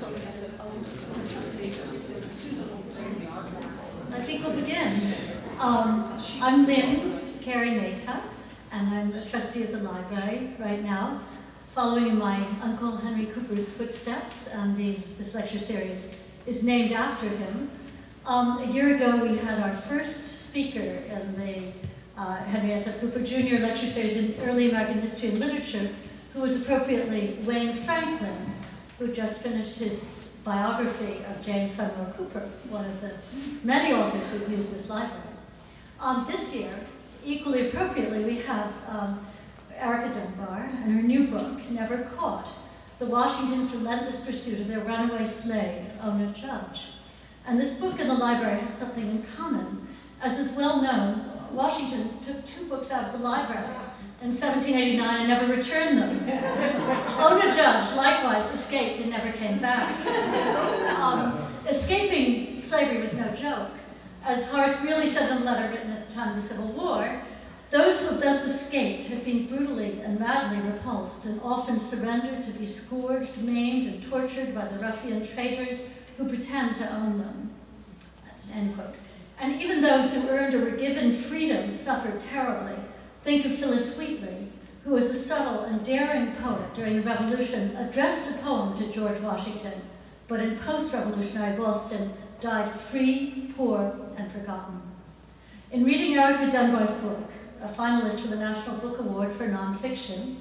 I think we'll begin. I'm Lynn Carey Mayta, and I'm a trustee of the library right now, following in my Uncle Henry Cooper's footsteps, and this lecture series is named after him. A year ago, we had our first speaker in the Henry S. F. Cooper Jr. lecture series in early American history and literature, who was appropriately Wayne Franklin, who just finished his biography of James Fenimore Cooper, one of the many authors who've used this library. This year, equally appropriately, we have Erica Dunbar and her new book, Never Caught, the Washington's relentless pursuit of their runaway slave, Ona Judge. And this book and the library have something in common. As is well known, Washington took 2 books out of the library in 1789 and never returned them. Ona Judge likewise escaped and never came back. Escaping slavery was no joke. As Horace Greeley said in a letter written at the time of the Civil War, those who have thus escaped have been brutally and madly repulsed and often surrendered to be scourged, maimed, and tortured by the ruffian traitors who pretend to own them. That's an end quote. And even those who earned or were given freedom suffered terribly. Think of Phyllis Wheatley, who was a subtle and daring poet during the Revolution, addressed a poem to George Washington, but in post-revolutionary Boston died free, poor, and forgotten. In reading Erica Dunbar's book, a finalist for the National Book Award for Nonfiction,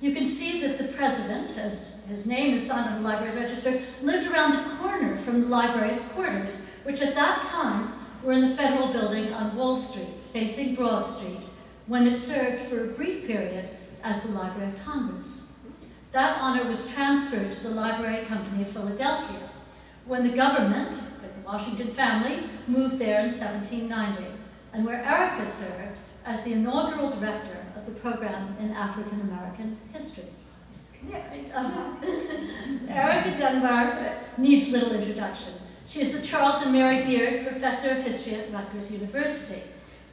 you can see that the president, as his name is signed on the library's register, lived around the corner from the library's quarters, which at that time were in the Federal Building on Wall Street, facing Broad Street, when it served for a brief period as the Library of Congress. That honor was transferred to the Library Company of Philadelphia when the government, with the Washington family, moved there in 1790, and where Erica served as the inaugural director of the program in African American history. Erica Dunbar needs little introduction. She is the Charles and Mary Beard Professor of History at Rutgers University.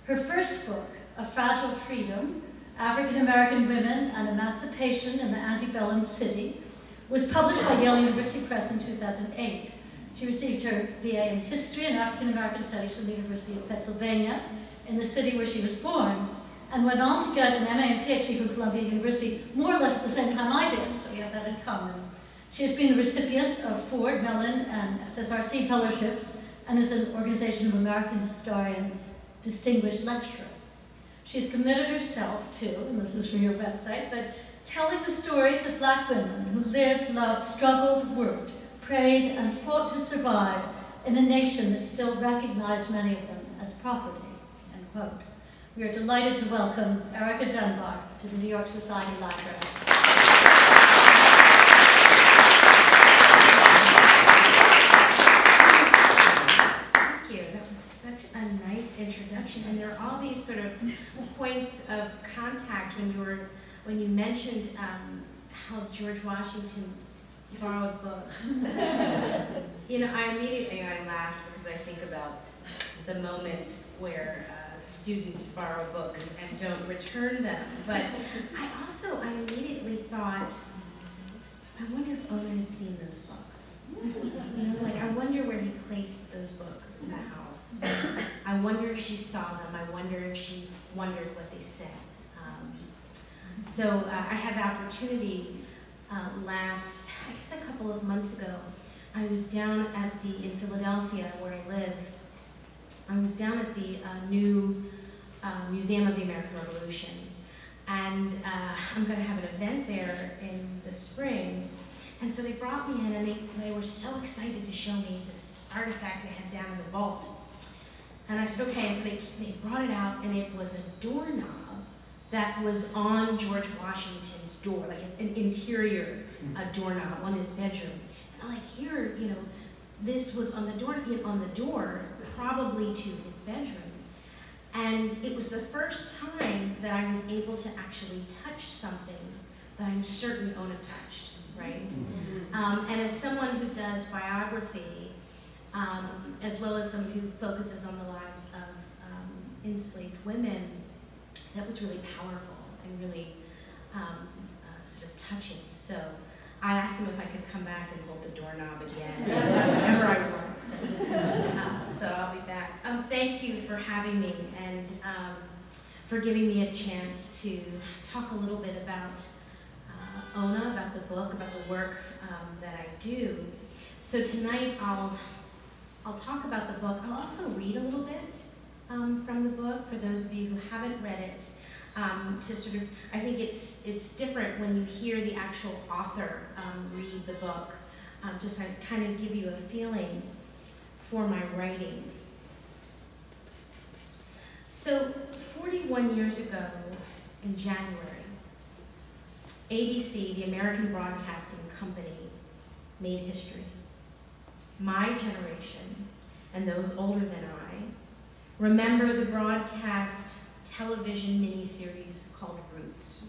Her first book, A Fragile Freedom, African American Women and Emancipation in the Antebellum City, was published by Yale University Press in 2008. She received her BA in History and African American Studies from the University of Pennsylvania, in the city where she was born, and went on to get an MA and PhD from Columbia University more or less at the same time I did, so we have that in common. She has been the recipient of Ford, Mellon, and SSRC fellowships, and is an Organization of American Historians Distinguished Lecturer. She has committed herself to, and this is from your website, but telling the stories of Black women who lived, loved, struggled, worked, prayed, and fought to survive in a nation that still recognized many of them as property, end quote. We are delighted to welcome Erica Dunbar to the New York Society Library. A nice introduction, and there are all these sort of points of contact when you mentioned how George Washington borrowed books. I immediately laughed because I think about the moments where students borrow books and don't return them. But I immediately thought, I wonder if Ona had seen those books. I wonder where he placed those books in the house. I wonder if she saw them. I wonder if she wondered what they said. So I had the opportunity a couple of months ago. I was down in Philadelphia, where I live. I was down at the new Museum of the American Revolution. And I'm going to have an event there in the spring. And so they brought me in, and they were so excited to show me this artifact they had down in the vault. And I said, okay, so they brought it out, and it was a doorknob that was on George Washington's door, like an interior doorknob on his bedroom. And I'm like, here, this was on the door, probably to his bedroom. And it was the first time that I was able to actually touch something that I'm certain Ona touched. Right? And as someone who does biography, as well as someone who focuses on the lives of enslaved women, that was really powerful and really sort of touching. So I asked him if I could come back and hold the door doorknob again, whenever I want. So I'll be back. Thank you for having me and for giving me a chance to talk a little bit about Ona, about the book, about the work that I do. So tonight I'll talk about the book. I'll also read a little bit from the book for those of you who haven't read it. To sort of, I think it's different when you hear the actual author read the book, just to kind of give you a feeling for my writing. So 41 years ago in January, ABC, the American Broadcasting Company, made history. My generation, and those older than I, remember the broadcast television miniseries called Roots,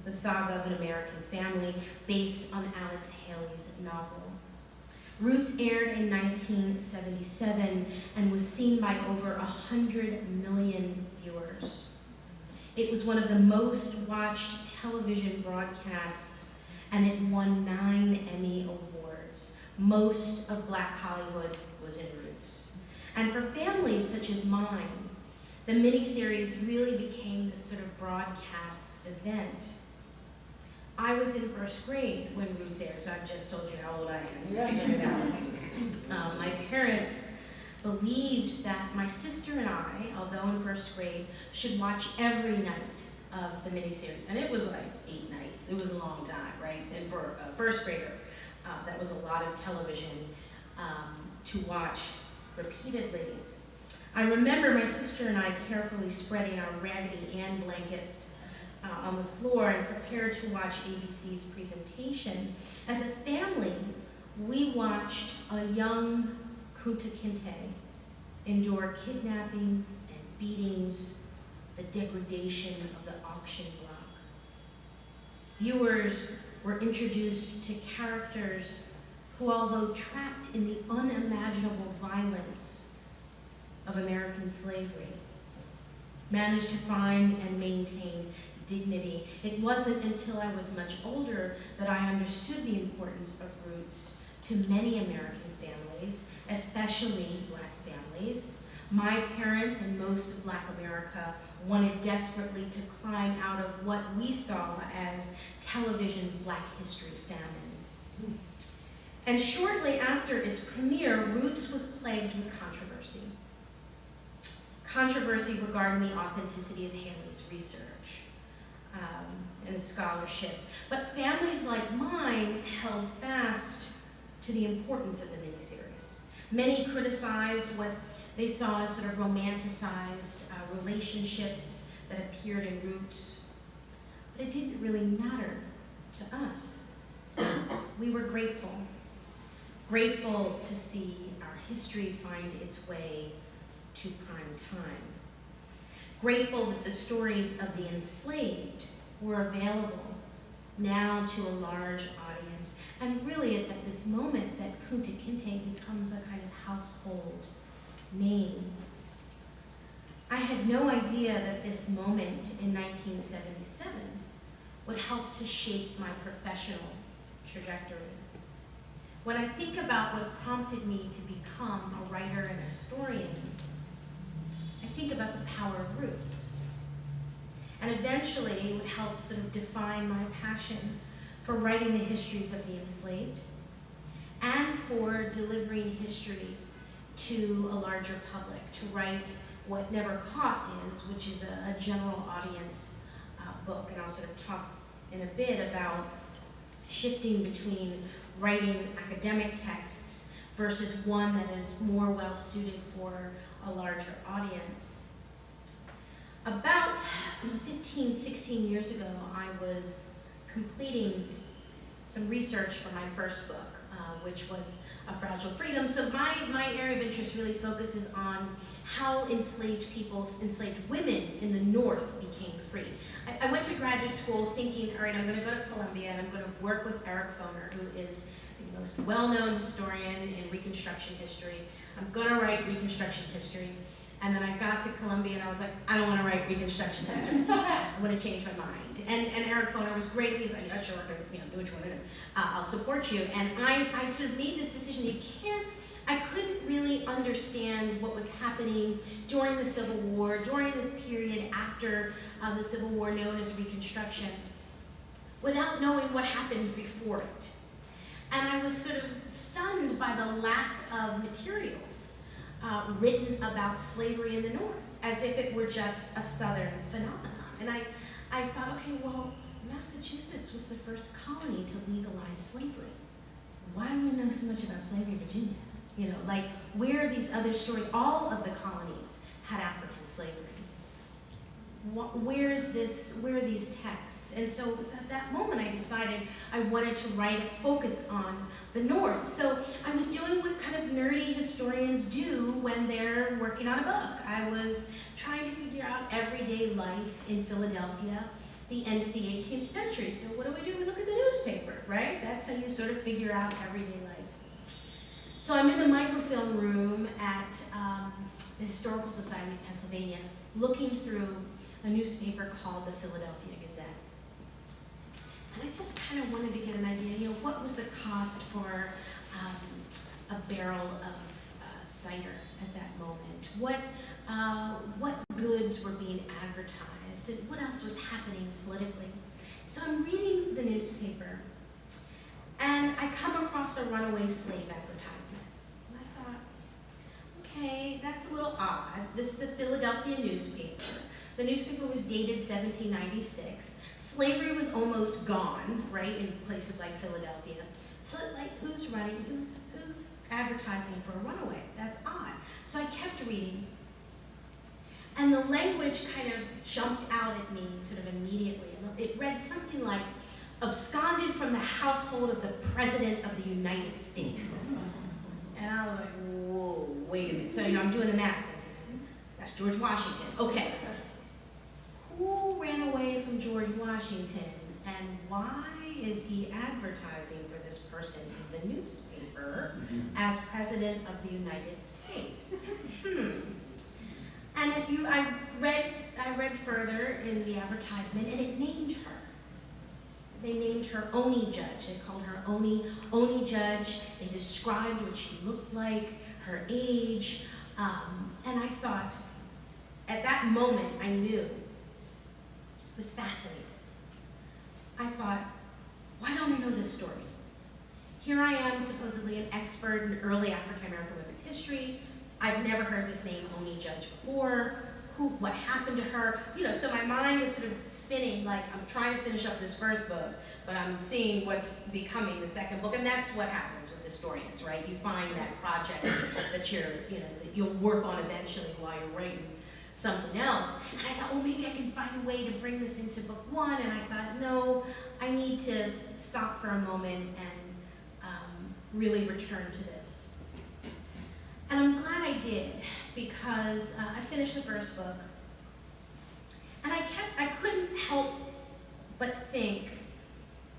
the saga of an American family based on Alex Haley's novel. Roots aired in 1977 and was seen by over 100 million viewers. It was one of the most watched television broadcasts, and it won 9 Emmy Awards. Most of Black Hollywood was in Roots. And for families such as mine, the miniseries really became this sort of broadcast event. I was in first grade when Roots aired, so I've just told you how old I am. You figured it out. My parents believed that my sister and I, although in first grade, should watch every night of the miniseries. And it was like 8 nights. It was a long time, right? And for a first grader, that was a lot of television to watch repeatedly. I remember my sister and I carefully spreading our Raggedy Ann blankets on the floor and prepared to watch ABC's presentation. As a family, we watched a young Kunta Kinte endure kidnappings and beatings, the degradation of the auction block. Viewers were introduced to characters who, although trapped in the unimaginable violence of American slavery, managed to find and maintain dignity. It wasn't until I was much older that I understood the importance of Roots to many American families, especially Black families. My parents and most of Black America wanted desperately to climb out of what we saw as television's Black history famine. And shortly after its premiere, Roots was plagued with controversy. Controversy regarding the authenticity of Haley's research and the scholarship. But families like mine held fast to the importance of the miniseries. Many criticized what they saw as sort of romanticized relationships that appeared in Roots. But it didn't really matter to us. We were grateful. Grateful to see our history find its way to prime time. Grateful that the stories of the enslaved were available now to a large audience. And really it's at this moment that Kunta Kinte becomes a kind of household name. I had no idea that this moment in 1977 would help to shape my professional trajectory. When I think about what prompted me to become a writer and a historian, I think about the power of Roots. And eventually it would help sort of define my passion for writing the histories of the enslaved and for delivering history to a larger public, to write what Never Caught is, which is a general audience book. And I'll sort of talk in a bit about shifting between writing academic texts versus one that is more well suited for a larger audience. About 15, 16 years ago, I was completing some research for my first book, which was A Fragile Freedom. So my area of interest really focuses on how enslaved people, enslaved women in the North became free. I went to graduate school thinking, all right, I'm gonna go to Columbia and I'm gonna work with Eric Foner, who is the most well-known historian in Reconstruction history. I'm gonna write Reconstruction history. And then I got to Columbia and I was like, I don't want to write Reconstruction history. I want to change my mind. And Eric Foner was great. He was like, yeah, sure, do what you want to do. I'll support you. And I sort of made this decision. I couldn't really understand what was happening during the Civil War, during this period after the Civil War known as Reconstruction, without knowing what happened before it. And I was sort of stunned by the lack of materials written about slavery in the North, as if it were just a Southern phenomenon. And I thought, okay, well, Massachusetts was the first colony to legalize slavery. Why do we know so much about slavery in Virginia? You know, like, where are these other stories? All of the colonies had African slavery. Where are these texts? And so it was at that moment I decided I wanted to write a focus on the North. So I was doing what kind of nerdy historians do when they're working on a book. I was trying to figure out everyday life in Philadelphia, the end of the 18th century. So what do? We look at the newspaper, right? That's how you sort of figure out everyday life. So I'm in the microfilm room at the Historical Society of Pennsylvania, looking through a newspaper called the Philadelphia Gazette. And I just kind of wanted to get an idea, you know, what was the cost for a barrel of cider at that moment? What goods were being advertised? And what else was happening politically? So I'm reading the newspaper, and I come across a runaway slave advertisement. And I thought, okay, that's a little odd. This is a Philadelphia newspaper. The newspaper was dated 1796. Slavery was almost gone, right, in places like Philadelphia. So, like, who's advertising for a runaway? That's odd. So I kept reading, and the language kind of jumped out at me sort of immediately. It read something like, absconded from the household of the President of the United States. And I was like, whoa, wait a minute. So, you know, I'm doing the math. That's George Washington. Okay. Who ran away from George Washington, and why is he advertising for this person in the newspaper as President of the United States? And I read further in the advertisement, and it named her. They named her Oney Judge. They called her Oney Judge. They described what she looked like, her age, and I thought, at that moment, I knew. It was fascinating. I thought, why don't I know this story? Here I am, supposedly an expert in early African-American women's history. I've never heard this name, Oney Judge, before. What happened to her? You know, so my mind is sort of spinning, like I'm trying to finish up this first book, but I'm seeing what's becoming the second book, and that's what happens with historians, right? You find that project that that you'll work on eventually while you're writing something else. And I thought, well, maybe I can find a way to bring this into book one. And I thought, no, I need to stop for a moment and really return to this. And I'm glad I did, because I finished the first book. And I couldn't help but think,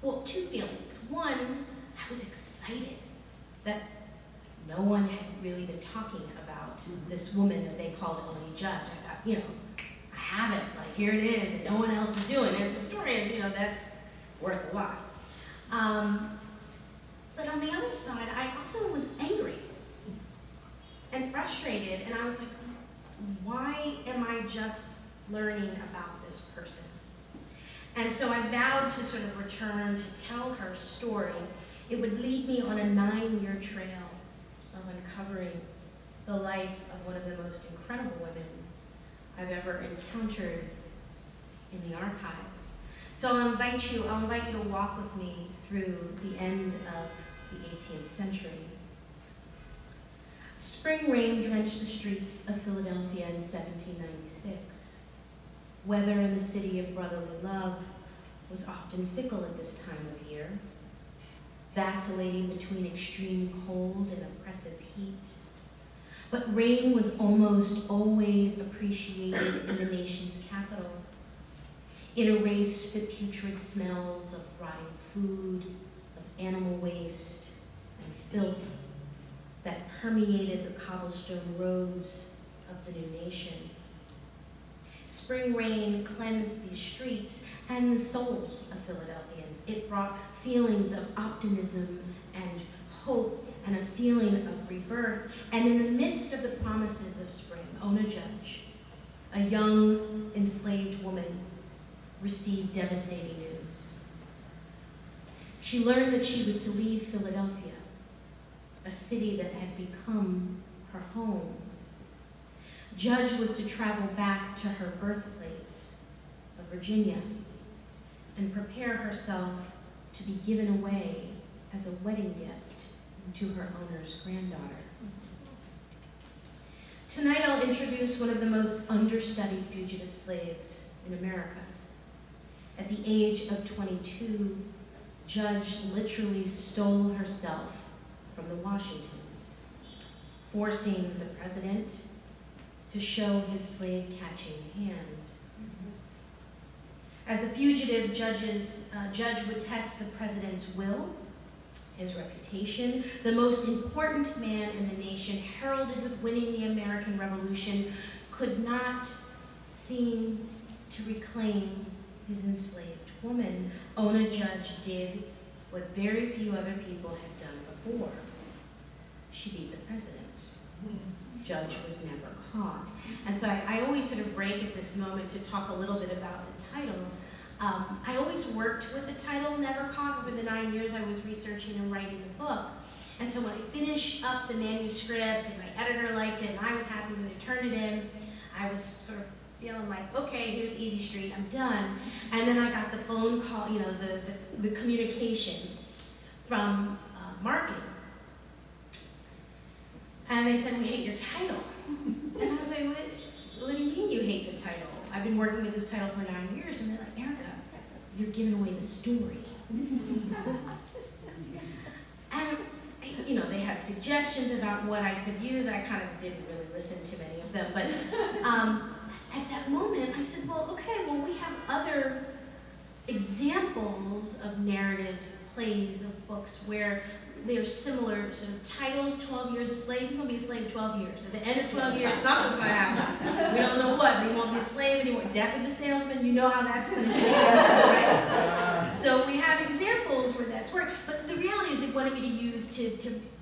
well, two feelings. One, I was excited that no one had really been talking about this woman that they called Oney Judge. I thought, you know, I have it, like here it is, and no one else is doing it. As historians, you know, that's worth a lot. But on the other side, I also was angry and frustrated, and I was like, why am I just learning about this person? And so I vowed to sort of return to tell her story. It would lead me on a 9-year trail of uncovering the life of one of the most incredible women I've ever encountered in the archives. So I'll invite you to walk with me through the end of the 18th century. Spring rain drenched the streets of Philadelphia in 1796. Weather in the city of brotherly love was often fickle at this time of year, vacillating between extreme cold and oppressive heat. But rain was almost always appreciated in the nation's capital. It erased the putrid smells of rotting food, of animal waste, and filth that permeated the cobblestone roads of the new nation. Spring rain cleansed these streets and the souls of Philadelphians. It brought feelings of optimism and hope and a feeling of rebirth. And in the midst of the promises of spring, Ona Judge, a young enslaved woman, received devastating news. She learned that she was to leave Philadelphia, a city that had become her home. Judge was to travel back to her birthplace of Virginia and prepare herself to be given away as a wedding gift to her owner's granddaughter. Tonight I'll introduce one of the most understudied fugitive slaves in America. At the age of 22, Judge literally stole herself from the Washingtons, forcing the president to show his slave-catching hand. As a fugitive, Judge would test the president's will, his reputation. The most important man in the nation, heralded with winning the American Revolution, could not seem to reclaim his enslaved woman. Ona Judge did what very few other people had done before. She beat the president. Judge was never caught. And so I always sort of break at this moment to talk a little bit about the title. I always worked with the title, Never Caught, over the 9 years I was researching and writing the book. And so when I finished up the manuscript and my editor liked it and I was happy when I turned it in, I was sort of feeling like, okay, here's Easy Street, I'm done. And then I got the phone call, you know, the communication from marketing. And they said, we hate your title. And I was like, what do you mean you hate the title? I've been working with this title for 9 years. And they're like, Erica, you're giving away the story. And, you know, they had suggestions about what I could use. I kind of didn't really listen to many of them. But at that moment, I said, well, okay, well, we have other examples of narratives, plays, of books where they're similar sort of titles. 12 Years a Slave. He's going to be a slave 12 years. At the end of 12 years, something's going to happen. We don't know what, but he won't be a slave anymore. Death of the Salesman, you know how that's going to shake out, right? So we have examples where that's worked. But the reality is they wanted me to use, to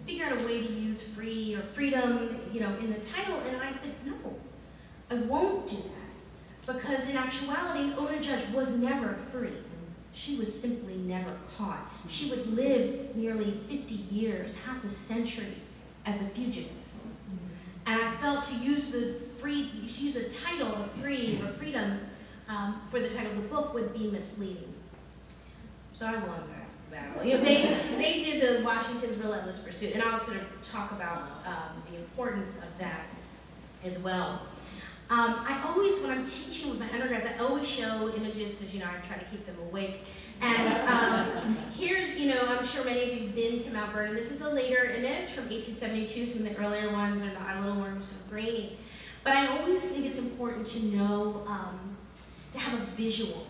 figure out a way to use free or freedom, you know, in the title. And I said, no, I won't do that. Because in actuality, Ona Judge was never free. She was simply never caught. She would live nearly 50 years, half a century, as a fugitive. And I felt to use the title of free or freedom for the title of the book would be misleading. So I won that battle. You know, they did the Washington's Relentless Pursuit, and I'll sort of talk about the importance of that as well. I always, when I'm teaching with my undergrads, I always show images because, you know, I try to keep them awake. And here's, you know, I'm sure many of you have been to Mount Vernon. This is a later image from 1872. Some of the earlier ones are not a little more sort of grainy. But I always think it's important to know, to have a visual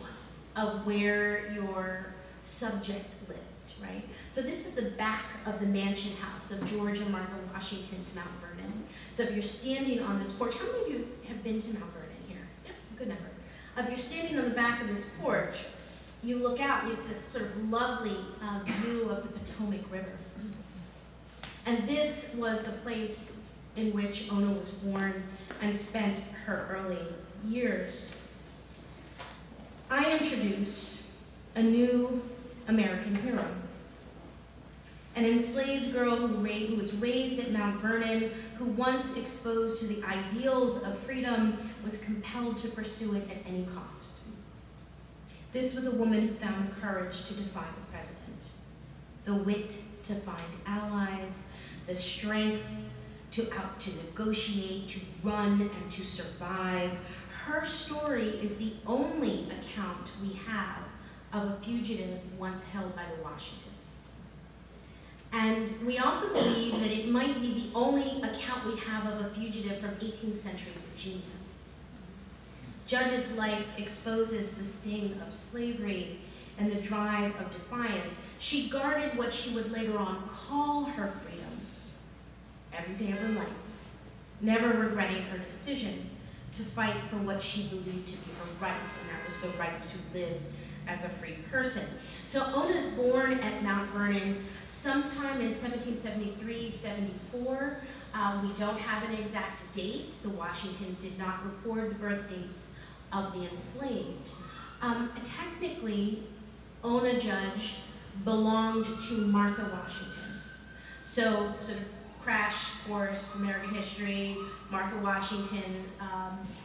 of where your subject lived, right? So this is the back of the mansion house of George and Martha Washington's Mount Vernon. So if you're standing on this porch, how many of you have been to Mount Vernon here? Yeah, good number. If you're standing on the back of this porch, you look out, and it's this sort of lovely view of the Potomac River. And this was the place in which Ona was born and spent her early years. I introduce a new American hero. An enslaved girl who was raised at Mount Vernon, who once exposed to the ideals of freedom, was compelled to pursue it at any cost. This was a woman who found the courage to defy the president, the wit to find allies, the strength to negotiate, to run, and to survive. Her story is the only account we have of a fugitive once held by the Washingtons. And we also believe that it might be the only account we have of a fugitive from 18th century Virginia. Judge's life exposes the sting of slavery and the drive of defiance. She guarded what she would later on call her freedom every day of her life, never regretting her decision to fight for what she believed to be her right, and that was the right to live as a free person. So Ona is born at Mount Vernon sometime in 1773-74. We don't have an exact date. The Washingtons did not record the birth dates of the enslaved. Technically, Ona Judge belonged to Martha Washington. So, sort of crash course, American history, Martha Washington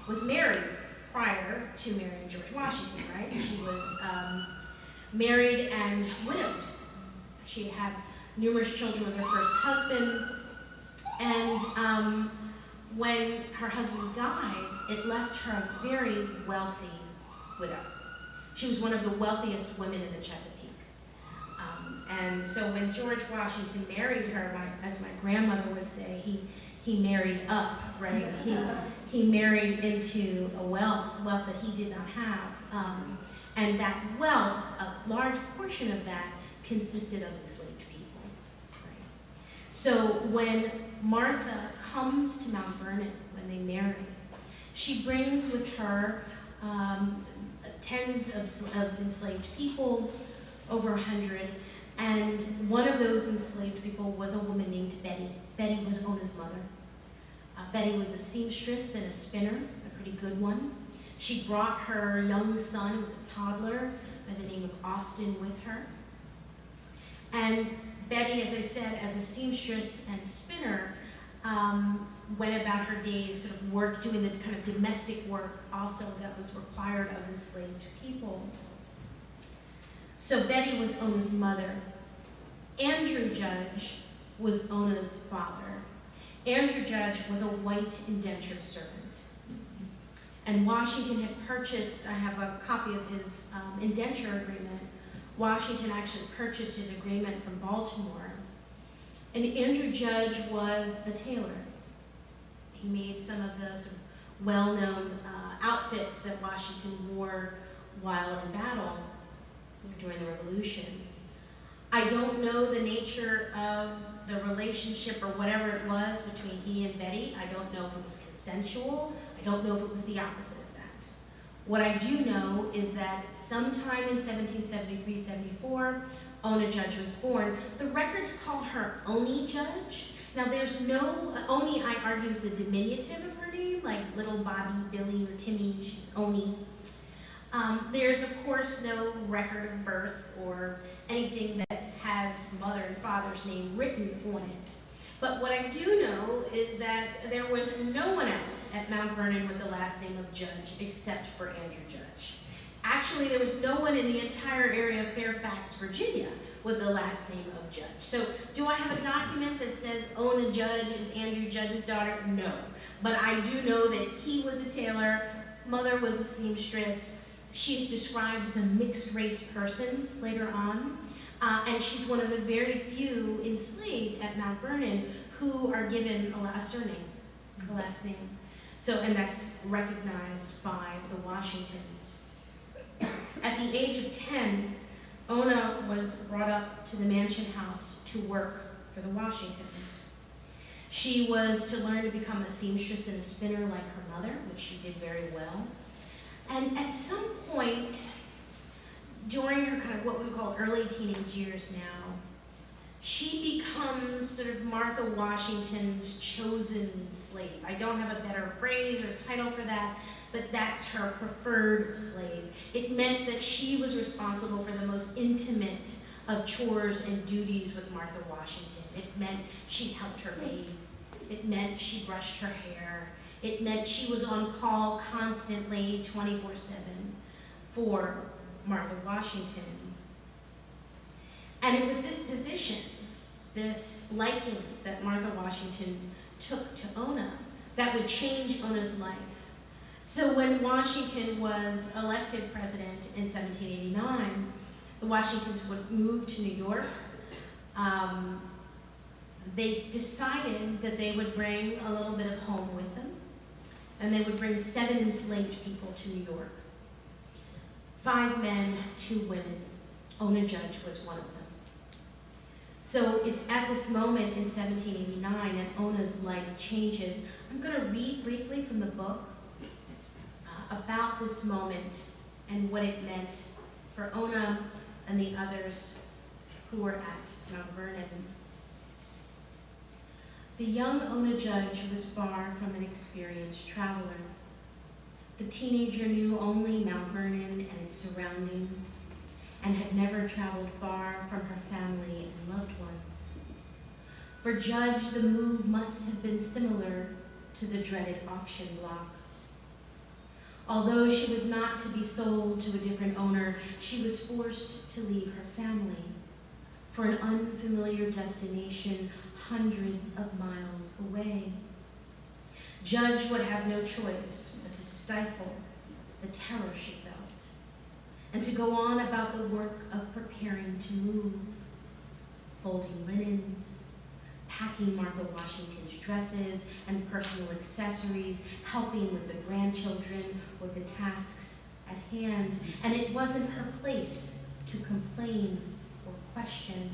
was married prior to marrying George Washington, right? She was married and widowed. She had numerous children with her first husband, and when her husband died, it left her a very wealthy widow. She was one of the wealthiest women in the Chesapeake. And so when George Washington married her, as my grandmother would say, he married up, right? He married into a wealth that he did not have. And that wealth, a large portion of that, consisted of enslaved people. Right? So when Martha comes to Mount Vernon, when they marry, she brings with her tens of enslaved people, over 100, and one of those enslaved people was a woman named Betty. Betty was Ona's mother. Betty was a seamstress and a spinner, a pretty good one. She brought her young son, who was a toddler, by the name of Austin, with her. And Betty, as I said, as a seamstress and spinner, went about her days sort of doing the kind of domestic work also that was required of enslaved people. So Betty was Ona's mother. Andrew Judge was Ona's father. Andrew Judge was a white indentured servant. And Washington had purchased, I have a copy of his indenture agreement. Washington actually purchased his agreement from Baltimore. And Andrew Judge was a tailor. He made some of the sort of well-known outfits that Washington wore while in battle during the Revolution. I don't know the nature of the relationship or whatever it was between he and Betty. I don't know if it was consensual. I don't know if it was the opposite of that. What I do know is that sometime in 1773-74, Ona Judge was born. The records call her Oney Judge. Now there's no, Oney I argue is the diminutive of her name, like little Bobby, Billy, or Timmy, she's Oney. There's of course no record of birth or anything that has mother and father's name written on it. But what I do know is that there was no one else at Mount Vernon with the last name of Judge except for Andrew Judge. Actually, there was no one in the entire area of Fairfax, Virginia with the last name of Judge. So do I have a document that says Ona Judge is Andrew Judge's daughter? No. But I do know that he was a tailor, mother was a seamstress. She's described as a mixed race person later on. And she's one of the very few enslaved at Mount Vernon who are given a surname, a last name. So, and that's recognized by the Washingtons. At the age of 10, Ona was brought up to the mansion house to work for the Washingtons. She was to learn to become a seamstress and a spinner like her mother, which she did very well. And at some point, during her kind of what we call early teenage years now, she becomes sort of Martha Washington's chosen slave. I don't have a better phrase or title for that, but that's her preferred slave. It meant that she was responsible for the most intimate of chores and duties with Martha Washington. It meant she helped her bathe. It meant she brushed her hair. It meant she was on call constantly, 24/7, for Martha Washington. And it was this position, this liking that Martha Washington took to Ona that would change Ona's life. So when Washington was elected president in 1789, the Washingtons would move to New York. They decided that they would bring a little bit of home with them, and they would bring 7 enslaved people to New York. 5 men, 2 women. Ona Judge was one of them. So it's at this moment in 1789 that Ona's life changes. I'm going to read briefly from the book about this moment and what it meant for Ona and the others who were at Mount Vernon. The young Ona Judge was far from an experienced traveler. The teenager knew only Mount Vernon and its surroundings, and had never traveled far from her family and loved ones. For Judge, the move must have been similar to the dreaded auction block. Although she was not to be sold to a different owner, she was forced to leave her family for an unfamiliar destination hundreds of miles away. Judge would have no choice but to stifle the terror she felt and to go on about the work of preparing to move, folding linens, packing Martha Washington's dresses and personal accessories, helping with the grandchildren with the tasks at hand. And it wasn't her place to complain or question.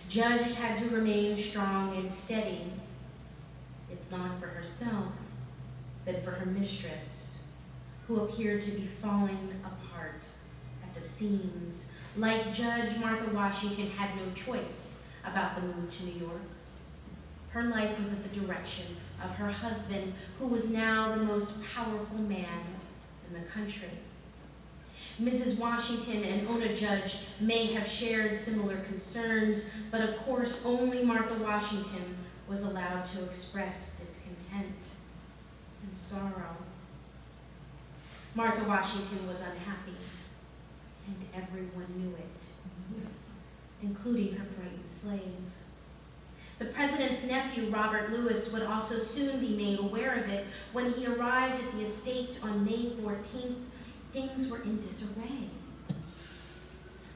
Judge had to remain strong and steady, if not for herself, then for her mistress, who appeared to be falling apart at the seams. Like Judge, Martha Washington had no choice about the move to New York. Her life was at the direction of her husband, who was now the most powerful man in the country. Mrs. Washington and Ona Judge may have shared similar concerns, but of course only Martha Washington was allowed to express discontent and sorrow. Martha Washington was unhappy, and everyone knew it, including her frightened slave. The president's nephew, Robert Lewis, would also soon be made aware of it. When he arrived at the estate on May 14th, things were in disarray.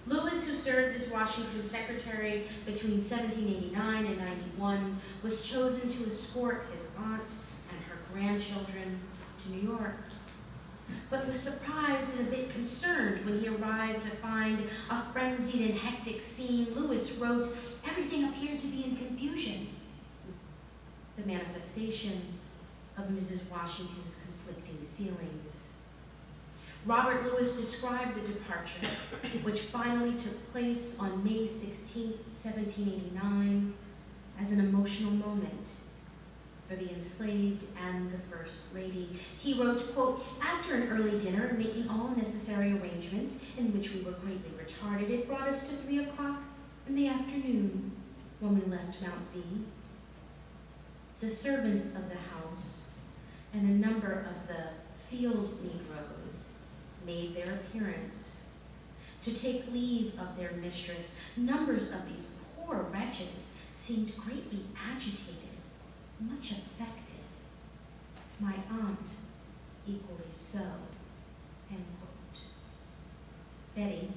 Lewis, who served as Washington's secretary between 1789 and 91, was chosen to escort his aunt and her grandchildren to New York, but was surprised and a bit concerned when he arrived to find a frenzied and hectic scene. Lewis wrote, "Everything appeared to be in confusion," the manifestation of Mrs. Washington's conflicting feelings. Robert Lewis described the departure, which finally took place on May 16, 1789, as an emotional moment for the enslaved and the First Lady. He wrote, quote, "After an early dinner and making all necessary arrangements, in which we were greatly retarded, it brought us to 3 o'clock in the afternoon when we left Mount V. The servants of the house and a number of the field negroes made their appearance to take leave of their mistress. Numbers of these poor wretches seemed greatly agitated, much affected. My aunt equally so," end quote. Betty,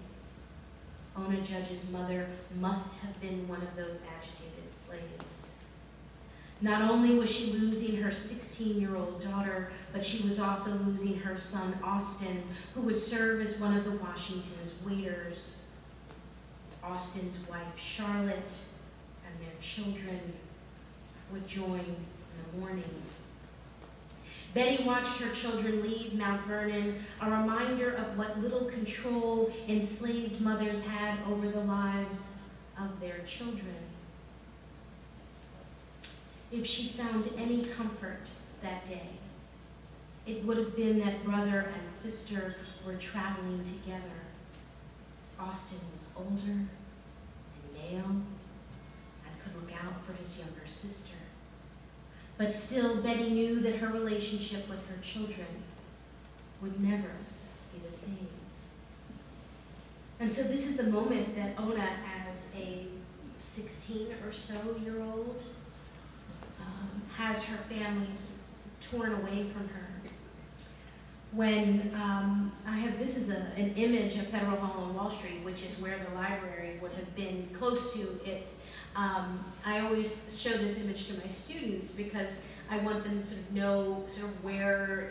Ona Judge's mother, must have been one of those agitated slaves. Not only was she losing her 16-year-old daughter, but she was also losing her son, Austin, who would serve as one of the Washington's waiters. Austin's wife, Charlotte, and their children would join in the morning. Betty watched her children leave Mount Vernon, a reminder of what little control enslaved mothers had over the lives of their children. If she found any comfort that day, it would have been that brother and sister were traveling together. Austin was older and male and could look out for his younger sister. But still, Betty knew that her relationship with her children would never be the same. And so this is the moment that Ona, as a 16 or so year old, has her family torn away from her. When this is an image of Federal Hall on Wall Street, which is where the library would have been close to it. I always show this image to my students because I want them to sort of know sort of where,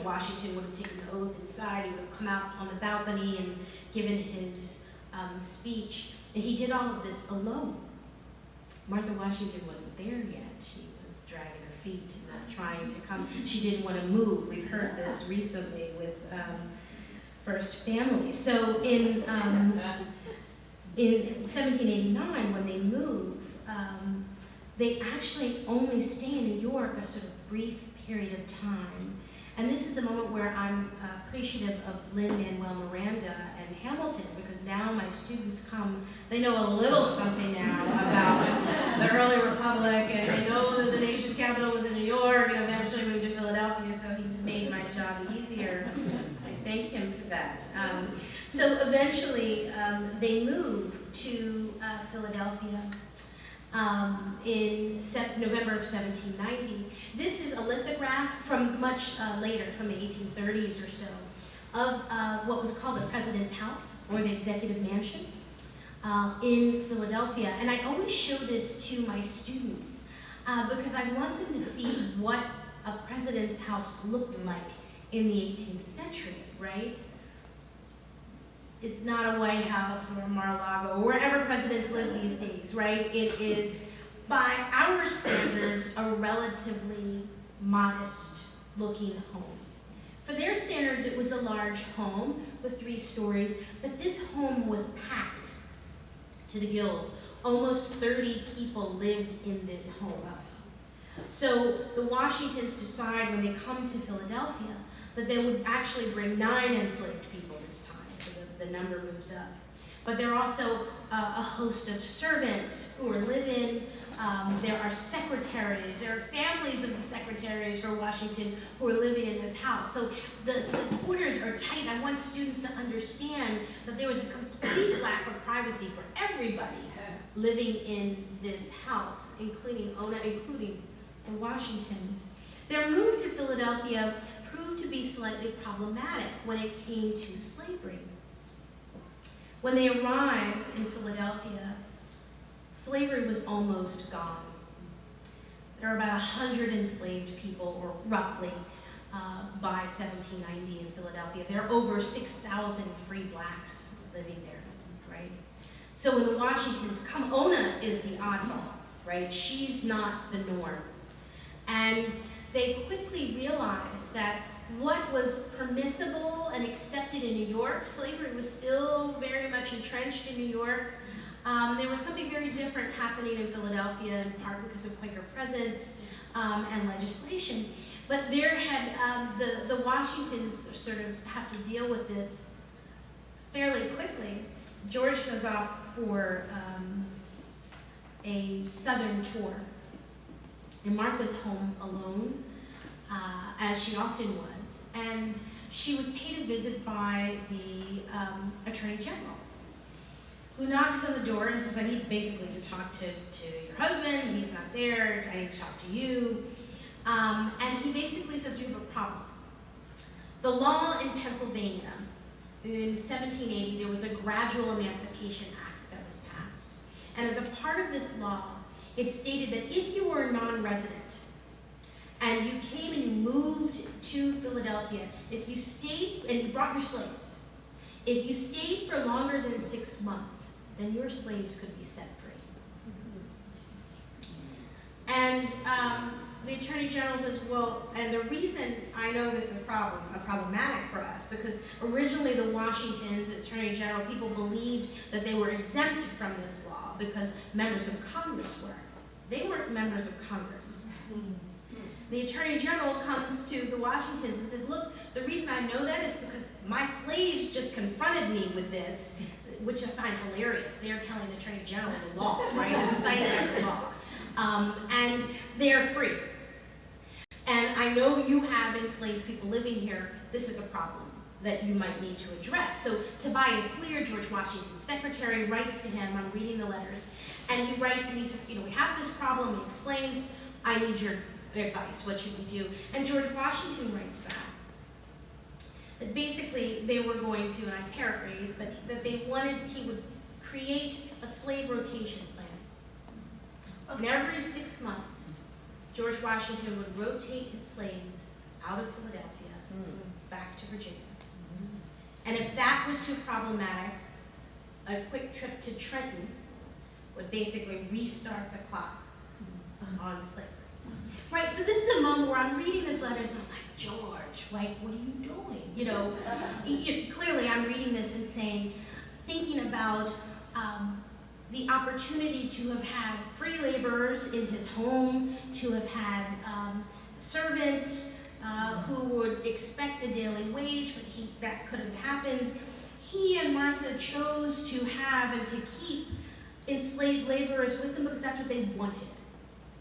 Washington would have taken the oath inside. He would have come out on the balcony and given his speech. And he did all of this alone. Martha Washington wasn't there yet. She was dragging her feet, trying to come. She didn't want to move. We've heard this recently with First Family. So in 1789, when they move, they actually only stay in New York a sort of brief period of time. And this is the moment where I'm appreciative of Lin-Manuel Miranda and Hamilton, because now my students come, they know a little something now about the early republic, and they know that the nation's capital was in New York and eventually moved to Philadelphia, so he's made my job easier. I thank him for that. So eventually they move to Philadelphia in November of 1790. This is a lithograph from much later, from the 1830s or so, of what was called the President's House, or the Executive Mansion, in Philadelphia. And I always show this to my students because I want them to see what a president's house looked like in the 18th century, right? It's not a White House or a Mar-a-Lago or wherever presidents live these days, right? It is, by our standards, a relatively modest-looking home. For their standards, it was a large home with 3 stories, but this home was packed to the gills. Almost 30 people lived in this home. So the Washingtons decide when they come to Philadelphia that they would actually bring 9 enslaved people this time, so that the number moves up. But there are also a host of servants who are live-in. There are secretaries. There are families of the secretaries for Washington who are living in this house. So the quarters are tight. I want students to understand that there was a complete lack of privacy for everybody living in this house, including Ona, including the Washingtons. Their move to Philadelphia proved to be slightly problematic when it came to slavery. When they arrived in Philadelphia, slavery was almost gone. There were about 100 enslaved people, or roughly, by 1790 in Philadelphia. There are over 6,000 free blacks living there, right? So when the Washingtons come, Ona is the oddball, right? She's not the norm. And they quickly realized that what was permissible and accepted in New York, slavery was still very much entrenched in New York. There was something very different happening in Philadelphia, in part because of Quaker presence and legislation. But there had, the Washingtons sort of have to deal with this fairly quickly. George goes off for a southern tour. And Martha's home alone, as she often was. And she was paid a visit by the Attorney General, who knocks on the door and says, I need basically to talk to your husband. He's not there. I need to talk to you. And he basically says, we have a problem. The law in Pennsylvania, in 1780, there was a Gradual Emancipation Act that was passed. And as a part of this law, it stated that if you were a non-resident and you came and you moved to Philadelphia, if you stayed and you brought your slaves, if you stayed for longer than 6 months, then your slaves could be set free. And the Attorney General says, well, and the reason I know this is problematic for us, because originally the Washingtons, the Attorney General, people believed that they were exempt from this law because members of Congress were. They weren't members of Congress. The Attorney General comes to the Washingtons and says, look, the reason I know that is because my slaves just confronted me with this, which I find hilarious. They're telling the Attorney General the law, right? They're citing the law. And they're free. And I know you have enslaved people living here. This is a problem that you might need to address. So Tobias Lear, George Washington's secretary, writes to him. I'm reading the letters. And he writes and he says, you know, we have this problem. He explains, I need your advice. What should we do? And George Washington writes back that basically they were going to, and I paraphrase, but that they wanted, he would create a slave rotation plan. And every 6 months, George Washington would rotate his slaves out of Philadelphia back to Virginia. And if that was too problematic, a quick trip to Trenton would basically restart the clock on slavery. Right, so this is a moment where I'm reading these letters and I'm like, George, like, what are you doing? You know, clearly I'm reading this and saying, thinking about the opportunity to have had free laborers in his home, to have had servants who would expect a daily wage, but that couldn't have happened. He and Martha chose to have and to keep enslaved laborers with them because that's what they wanted.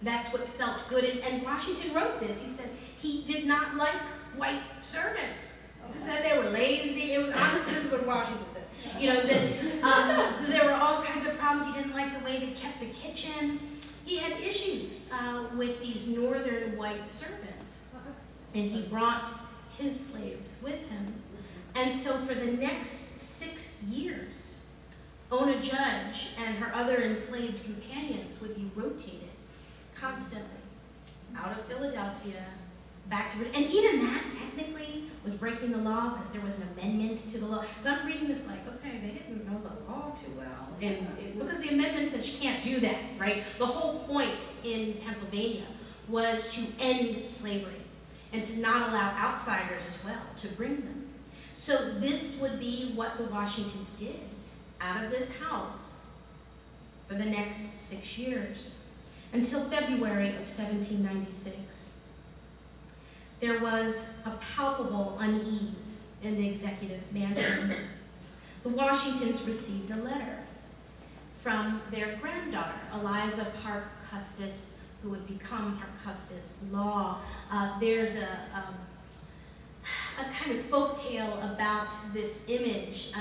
That's what felt good. And Washington wrote this. He said he did not like white servants. He said they were lazy. This is what Washington said. You know, that there were all kinds of problems. He didn't like the way they kept the kitchen. He had issues with these northern white servants. And he brought his slaves with him. And so for the next 6 years, Ona Judge and her other enslaved companions would be rotated constantly out of Philadelphia back to Virginia. And even that technically was breaking the law because there was an amendment to the law. So I'm reading this like, okay, they didn't know the law too well. And because the amendment says you can't do that, right? The whole point in Pennsylvania was to end slavery and to not allow outsiders as well to bring them. So this would be what the Washingtons did out of this house for the next 6 years. Until February of 1796, there was a palpable unease in the executive mansion. The Washingtons received a letter from their granddaughter, Eliza Parke Custis, who would become Parke Custis Law. There's a kind of folk tale about this image.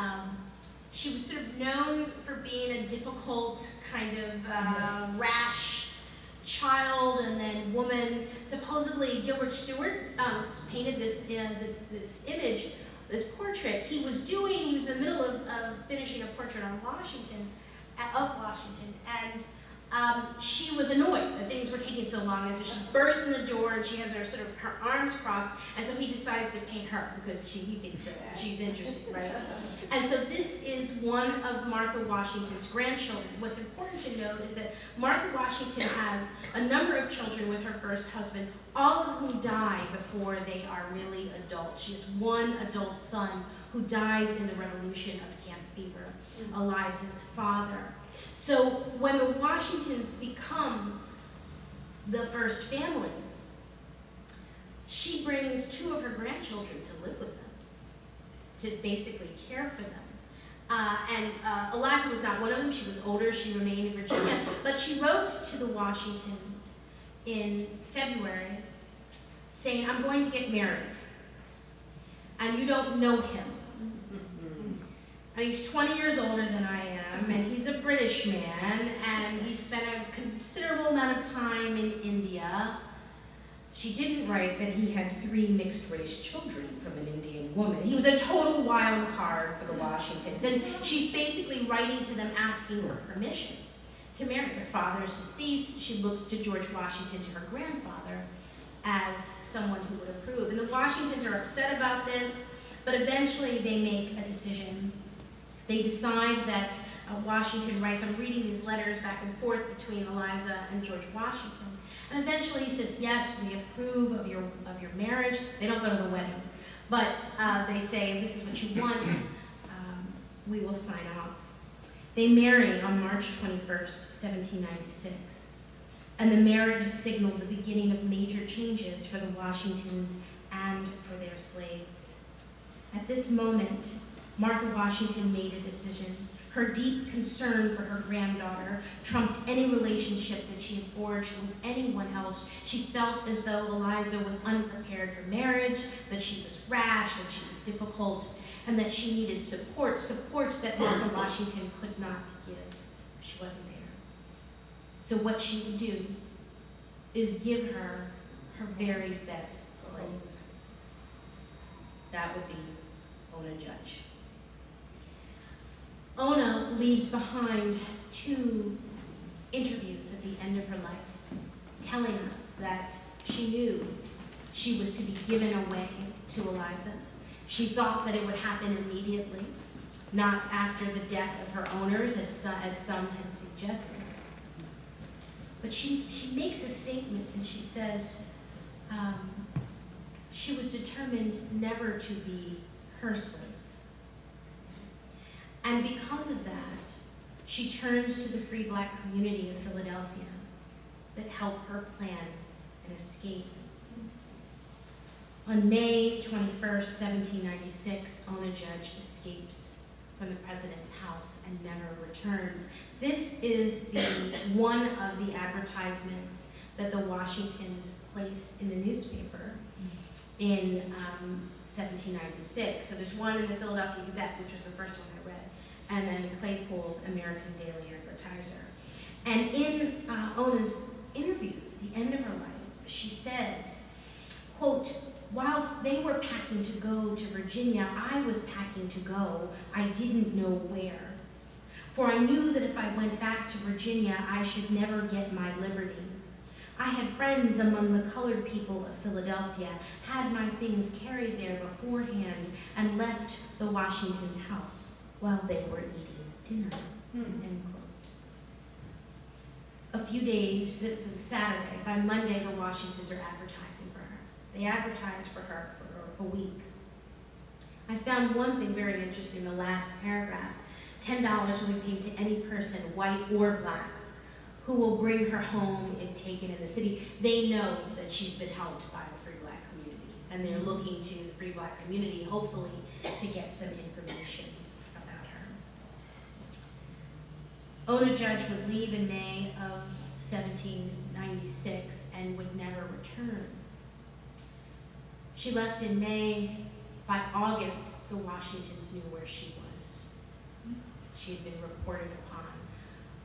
She was sort of known for being a difficult, kind of rash child and then woman. Supposedly Gilbert Stuart painted this image, this portrait. He was in the middle of finishing a portrait on Washington, and she was annoyed that things were taking so long, and so she bursts in the door and she has her arms crossed, and so he decides to paint her because he thinks that she's interesting, right? And so this is one of Martha Washington's grandchildren. What's important to note is that Martha Washington has a number of children with her first husband, all of whom die before they are really adults. She has one adult son who dies in the Revolution of Camp Fever, Eliza's father. So when the Washingtons become the first family, she brings 2 of her grandchildren to live with them, to basically care for them. Eliza was not one of them. She was older. She remained in Virginia. But she wrote to the Washingtons in February saying, I'm going to get married, and you don't know him. And he's 20 years older than I am, and he's a British man, and he spent a considerable amount of time in India. She didn't write that he had 3 mixed-race children from an Indian woman. He was a total wild card for the Washingtons, and she's basically writing to them asking for permission to marry. Her father is deceased. She looks to George Washington, to her grandfather, as someone who would approve. And the Washingtons are upset about this, but eventually they make a decision. They decide that Washington writes, I'm reading these letters back and forth between Eliza and George Washington, and eventually he says, yes, we approve of your marriage. They don't go to the wedding, but they say, this is what you want, we will sign off. They marry on March 21st, 1796, and the marriage signaled the beginning of major changes for the Washingtons and for their slaves. At this moment, Martha Washington made a decision. Her deep concern for her granddaughter trumped any relationship that she had forged with anyone else. She felt as though Eliza was unprepared for marriage, that she was rash, that she was difficult, and that she needed support that Martha Washington could not give. She wasn't there. So what she would do is give her her very best slave. That would be Ona Judge. Ona leaves behind 2 interviews at the end of her life, telling us that she knew she was to be given away to Eliza. She thought that it would happen immediately. not after the death of her owners, as some had suggested. But she makes a statement, and she says she was determined never to be her slave. And because of that, she turns to the free black community of Philadelphia that helped her plan an escape. On May 21st, 1796, Ona Judge escapes from the president's house and never returns. This is one of the advertisements that the Washingtons place in the newspaper in 1796. So there's one in the Philadelphia Gazette, which was the first one I read, and then Claypool's American Daily Advertiser. And in Ona's interviews at the end of her life, she says, quote, "Whilst they were packing to go to Virginia, I was packing to go, I didn't know where. For I knew that if I went back to Virginia, I should never get my liberty. I had friends among the colored people of Philadelphia, had my things carried there beforehand, and left the Washingtons' house while they were eating dinner." End quote. A few days, this is a Saturday, by Monday the Washingtons are advertising for her. They advertise for her for a week. I found one thing very interesting, the last paragraph. $10 will be paid to any person, white or black, who will bring her home if taken in the city. They know that she's been helped by the free black community, and they're looking to the free black community, hopefully, to get some information about her. Ona Judge would leave in May of 1796 and would never return. She left in May. By August, the Washingtons knew where she was. She had been reported upon.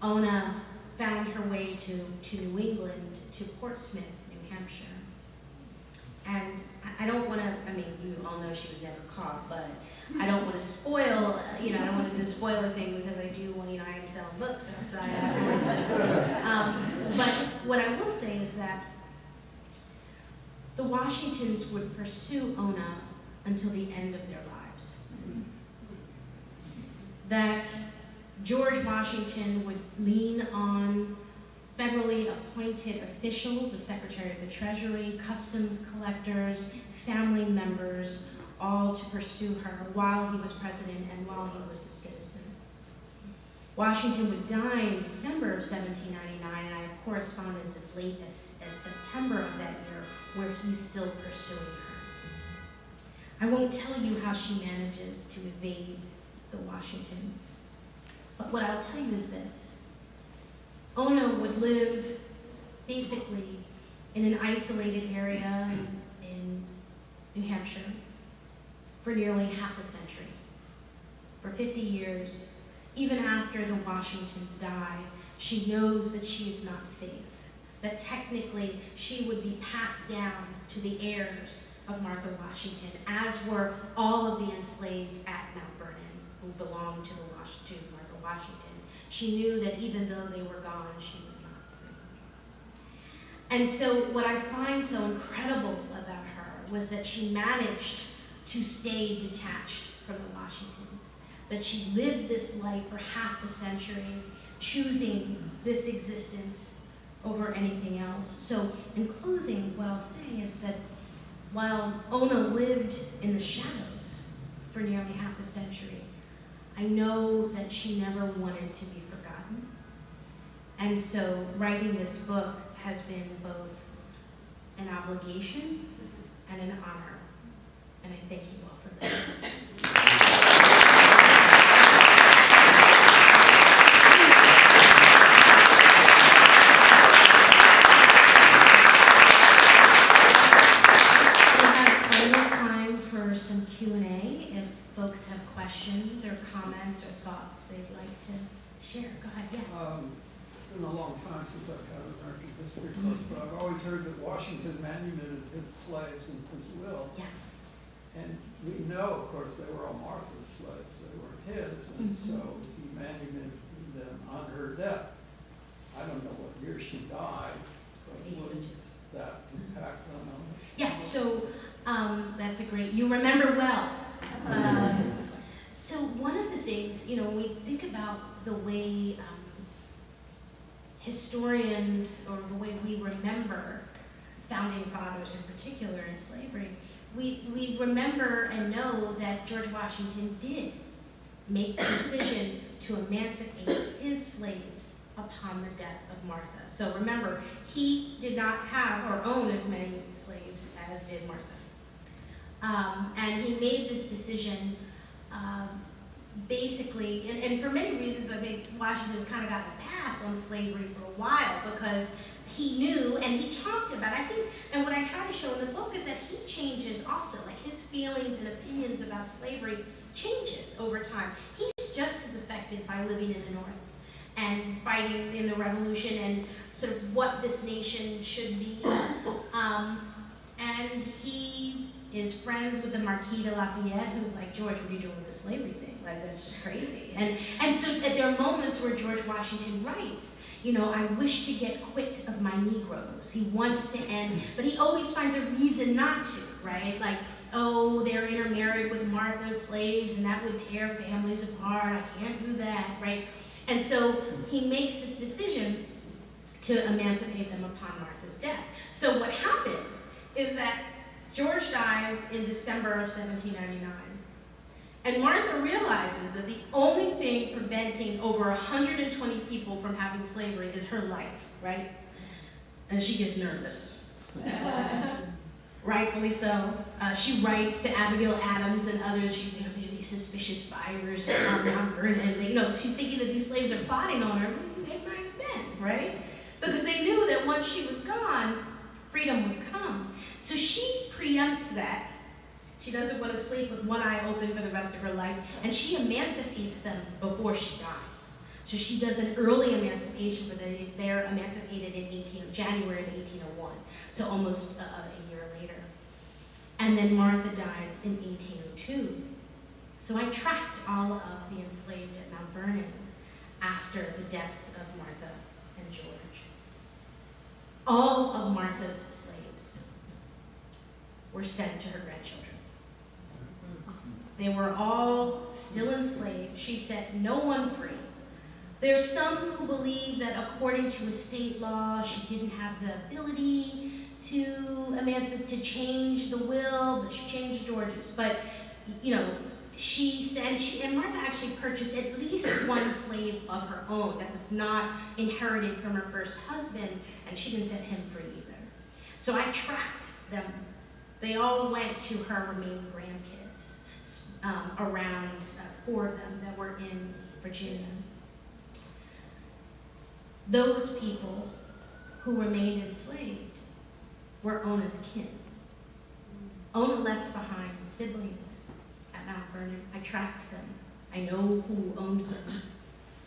Ona found her way to New England, to Portsmouth, New Hampshire. And I don't want to, I mean, you all know she was never caught, but I don't want to spoil, I don't want to do the spoiler thing because I do want, I am selling books outside afterwards. But what I will say is that the Washingtons would pursue Ona until the end of their lives. That George Washington would lean on federally appointed officials, the Secretary of the Treasury, customs collectors, family members, all to pursue her while he was president and while he was a citizen. Washington would die in December of 1799, and I have correspondence as late as September of that year where he's still pursuing her. I won't tell you how she manages to evade the Washingtons, but what I'll tell you is this. Ona would live basically in an isolated area in New Hampshire for nearly half a century. For 50 years, even after the Washingtons die, she knows that she is not safe, that technically she would be passed down to the heirs of Martha Washington, as were all of the enslaved at Mount Vernon who belonged to Martha Washington. She knew that even though they were gone, she was not free. And so what I find so incredible about her was that she managed to stay detached from the Washingtons, that she lived this life for half a century, choosing this existence over anything else. So in closing, what I'll say is that while Ona lived in the shadows for nearly half a century, I know that she never wanted to be forgotten. And so writing this book has been both an obligation and an honor. And I thank you all for listening. Q&A if folks have questions or comments or thoughts they'd like to share. Go ahead, yes. It's been a long time since I've had an American history course, but I've always heard that Washington manumitted his slaves in his will. Yeah. And we know, of course, they were all Martha's slaves. They weren't his, and so he manumitted them on her death. I don't know what year she died, but would that impact on them? Yeah, so that's a great, you remember well. So one of the things you know, when we think about the way historians, or the way we remember founding fathers in particular in slavery, we remember and know that George Washington did make the decision to emancipate his slaves upon the death of Martha. So remember, he did not have or own as many slaves as did Martha. And he made this decision basically, and for many reasons, I think Washington's kind of gotten a pass on slavery for a while, because he knew, and he talked about, I think, and what I try to show in the book is that he changes also, like his feelings and opinions about slavery changes over time. He's just as affected by living in the North and fighting in the Revolution and sort of what this nation should be. And he is friends with the Marquis de Lafayette, who's like, George, what are you doing with the slavery thing? Like, that's just crazy. And so there are moments where George Washington writes, you know, I wish to get quit of my Negroes. He wants to end, but he always finds a reason not to, right? Like, oh, they're intermarried with Martha's slaves, and that would tear families apart. I can't do that, right? And so he makes this decision to emancipate them upon Martha's death. So what happens is that George dies in December of 1799. And Martha realizes that the only thing preventing over 120 people from having slavery is her life, right? And she gets nervous. Rightfully so. She writes to Abigail Adams and others. She's, you know, there are these suspicious fires on Mount Vernon. You know, she's thinking that these slaves are plotting on her. They might have been, right? Because they knew that once she was gone, freedom would come. So she preempts that. She doesn't want to sleep with one eye open for the rest of her life, and she emancipates them before she dies. So she does an early emancipation, but they're emancipated in January of 1801, so almost a year later. And then Martha dies in 1802. So I tracked all of the enslaved at Mount Vernon after the deaths of Martha and George. All of Martha's slaves were sent to her grandchildren. They were all still enslaved. She set no one free. There's some who believe that according to estate law, she didn't have the ability to emancipate, to change the will, but she changed George's. But, you know, and Martha actually purchased at least one slave of her own that was not inherited from her first husband, and she didn't set him free either. So I tracked them. They all went to her remaining grandkids, around 4 of them that were in Virginia. Those people who remained enslaved were Ona's kin. Ona left behind siblings at Mount Vernon. I tracked them. I know who owned them.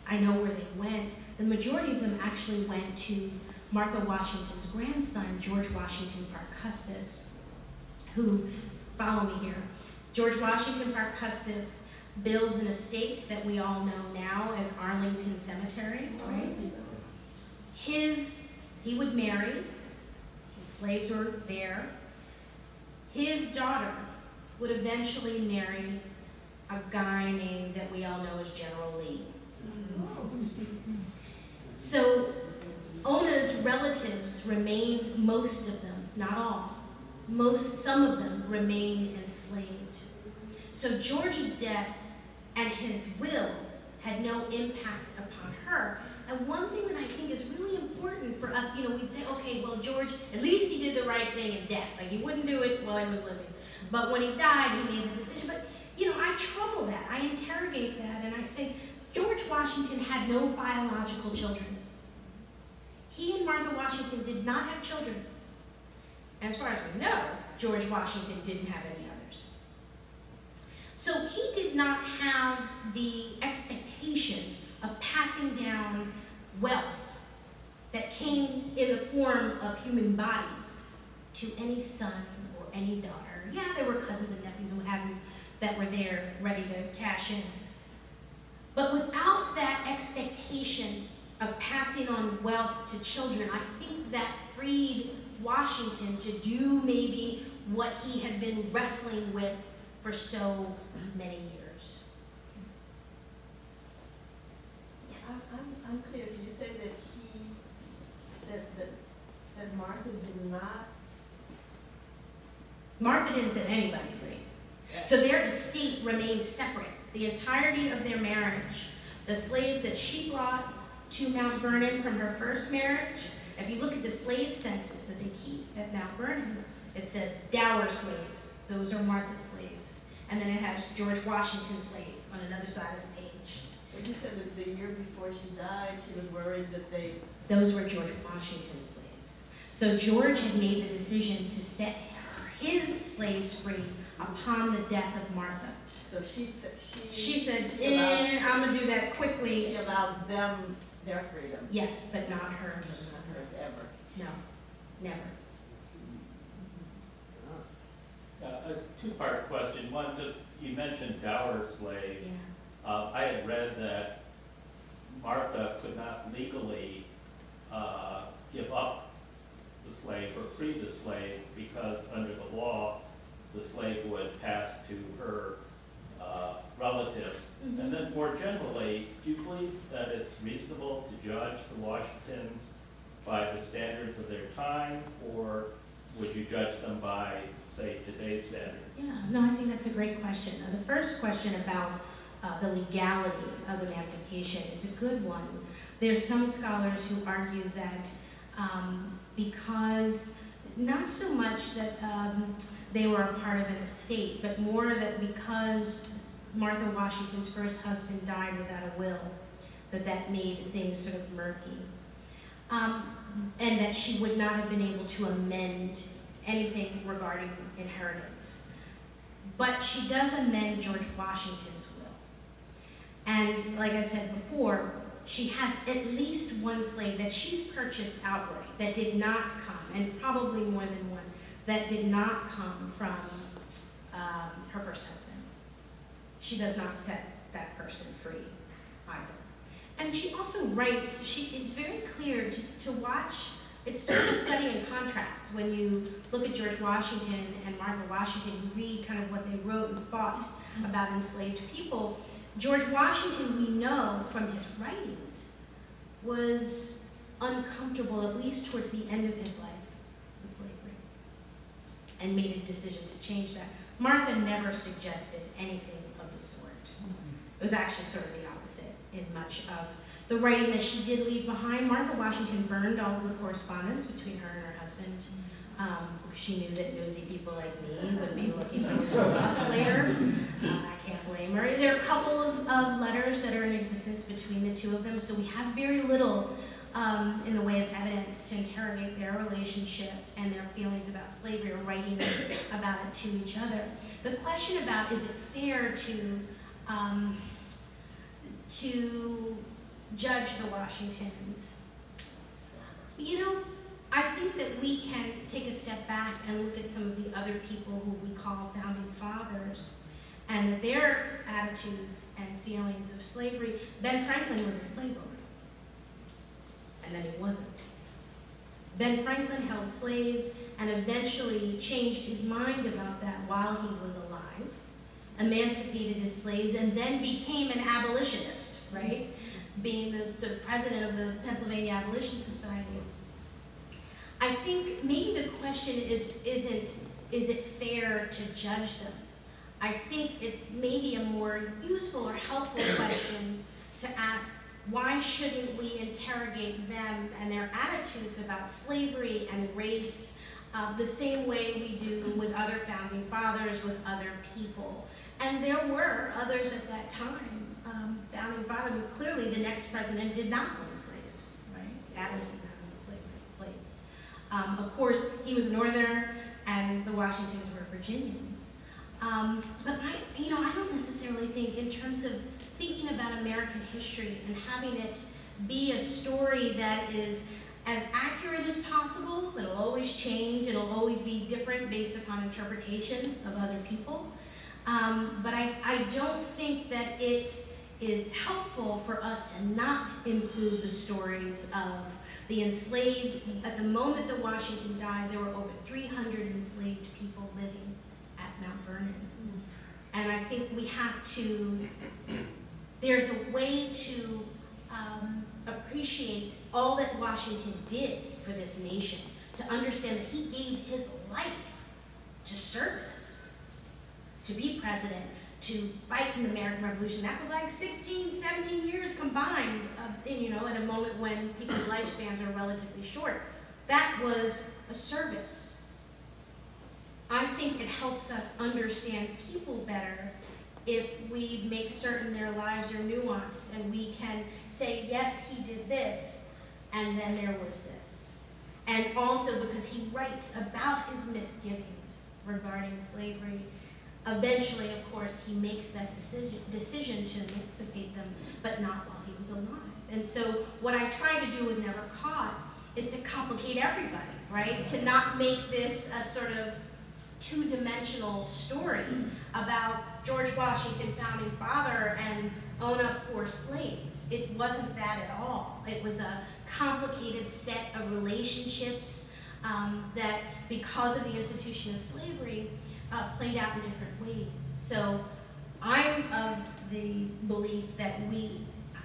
I know where they went. The majority of them actually went to Martha Washington's grandson, George Washington Parke Custis, who, follow me here, George Washington Parke Custis builds an estate that we all know now as Arlington Cemetery, right? He would marry, his slaves were there. His daughter would eventually marry a guy named, that we all know as General Lee. So Ona's relatives remain, most of them, not all, some of them remain enslaved. So George's death and his will had no impact upon her. And one thing that I think is really important for us, you know, we'd say, okay, well, George, at least he did the right thing in death. Like, he wouldn't do it while he was living. But when he died, he made the decision. But, you know, I trouble that. I interrogate that, and I say, George Washington had no biological children. He and Martha Washington did not have children. As far as we know, George Washington didn't have any others. So he did not have the expectation of passing down wealth that came in the form of human bodies to any son or any daughter. Yeah, there were cousins and nephews and what have you that were there ready to cash in. But without that expectation of passing on wealth to children, I think that freed Washington to do maybe what he had been wrestling with for so many years. did not. Martha didn't set anybody free. So their estate remained separate. The entirety of their marriage, the slaves that she brought to Mount Vernon from her first marriage, if you look at the slave census that they keep at Mount Vernon, it says dower slaves. Those are Martha's slaves. And then it has George Washington slaves on another side of the page. But you said that the year before she died, she was worried that they... Those were George Washington slaves. So George had made the decision to set his slaves free upon the death of Martha. So she said, I'm going to do that quickly. She allowed them their freedom. Yes, but not hers. Not hers ever. No, never. A two-part question. One, just you mentioned dower slave. Yeah. I had read that Martha could not legally give up the slave or free the slave because under the law, the slave would pass to her relatives. Mm-hmm. And then more generally, do you believe that it's reasonable to judge the Washingtons by the standards of their time, or would you judge them by, say, today's standards? Yeah, no, I think that's a great question. The first question about the legality of emancipation is a good one. There's some scholars who argue that because, not so much that they were a part of an estate, but more that because Martha Washington's first husband died without a will, that made things sort of murky. And that she would not have been able to amend anything regarding inheritance. But she does amend George Washington's will. And like I said before, she has at least one slave that she's purchased outright that did not come, and probably more than one, that did not come from her first husband. She does not set that person free either. And she also writes, it's very clear just to watch, it's sort of a study in contrasts. When you look at George Washington and Martha Washington, you read kind of what they wrote and thought about enslaved people. George Washington, we know from his writings, was uncomfortable, at least towards the end of his life, with slavery, and made a decision to change that. Martha never suggested anything of the sort. It was actually sort of the opposite in much of the writing that she did leave behind. Martha Washington burned all of the correspondence between her and her husband, because she knew that nosy people like me would be looking for stuff later. I can't blame her. There are a couple of letters that are in existence between the two of them, so we have very little in the way of evidence to interrogate their relationship and their feelings about slavery or writing about it to each other. The question about, is it fair to judge the Washingtons? You know, I think that we can take a step back and look at some of the other people who we call founding fathers and their attitudes and feelings of slavery. Ben Franklin was a slave owner, and then he wasn't. Ben Franklin held slaves and eventually changed his mind about that while he was alive, emancipated his slaves, and then became an abolitionist, right? Being the sort of president of the Pennsylvania Abolition Society. I think maybe the question is it fair to judge them? I think it's maybe a more useful or helpful question to ask, why shouldn't we interrogate them and their attitudes about slavery and race the same way we do with other founding fathers, with other people? And there were others at that time. Founding father, but clearly the next president did not own slaves, right? Adams did not own slaves. Of course, he was a Northerner, and the Washingtons were Virginians. But I don't necessarily think, in terms of thinking about American history and having it be a story that is as accurate as possible. It'll always change. It'll always be different based upon interpretation of other people. But I don't think that it is helpful for us to not include the stories of the enslaved. At the moment that Washington died, there were over 300 enslaved people living at Mount Vernon. And I think we have to, there's a way to appreciate all that Washington did for this nation, to understand that he gave his life to service, to be president, to fight in the American Revolution. That was like 16, 17 years combined, you know, at a moment when people's lifespans are relatively short. That was a service. I think it helps us understand people better if we make certain their lives are nuanced and we can say, yes, he did this, and then there was this. And also because he writes about his misgivings regarding slavery. Eventually, of course, he makes that decision to emancipate them, but not while he was alive. And so what I try to do with Never Caught is to complicate everybody, right? To not make this a sort of two-dimensional story about George Washington, founding father, and Ona, poor slave. It wasn't that at all. It was a complicated set of relationships that, because of the institution of slavery, played out in different ways. So I'm of the belief that we,